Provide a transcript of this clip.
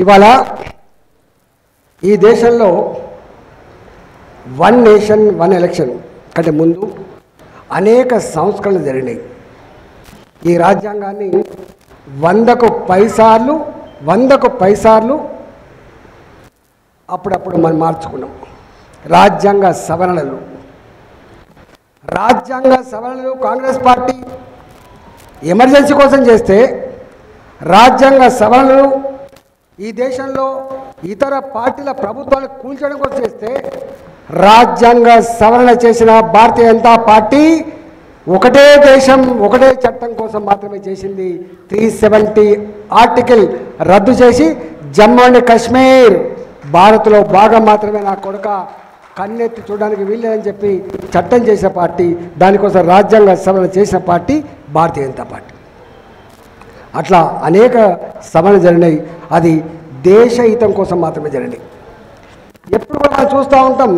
ఇవాళ ఈ దేశంలో వన్ నేషన్ వన్ ఎలక్షన్ కంటే ముందు అనేక సంస్కరణలు జరిగినాయి. ఈ రాజ్యాంగాన్ని వందకు పైసార్లు అప్పుడప్పుడు మనం మార్చుకున్నాం. రాజ్యాంగ సవరణలు కాంగ్రెస్ పార్టీ ఎమర్జెన్సీ కోసం చేస్తే, రాజ్యాంగ సవరణలు ఈ దేశంలో ఇతర పార్టీల ప్రభుత్వాలు కూల్చడం కోసం చేస్తే, రాజ్యాంగ సవరణ చేసిన భారతీయ జనతా పార్టీ ఒకటే దేశం ఒకటే చట్టం కోసం మాత్రమే చేసింది. 370 ఆర్టికల్ రద్దు చేసి జమ్మూ అండ్ కాశ్మీర్ భారత్లో భాగం మాత్రమే నా కొడుక కన్నెత్తి చూడడానికి వీల్లేదని చెప్పి చట్టం చేసిన పార్టీ, దానికోసం రాజ్యాంగ సవరణ చేసిన పార్టీ భారతీయ జనతా పార్టీ. అట్లా అనేక సవరణలు జరిగినాయి. అది దేశ హితం కోసం మాత్రమే జరిగినాయి. ఎప్పుడు కూడా మనం చూస్తూ ఉంటాం,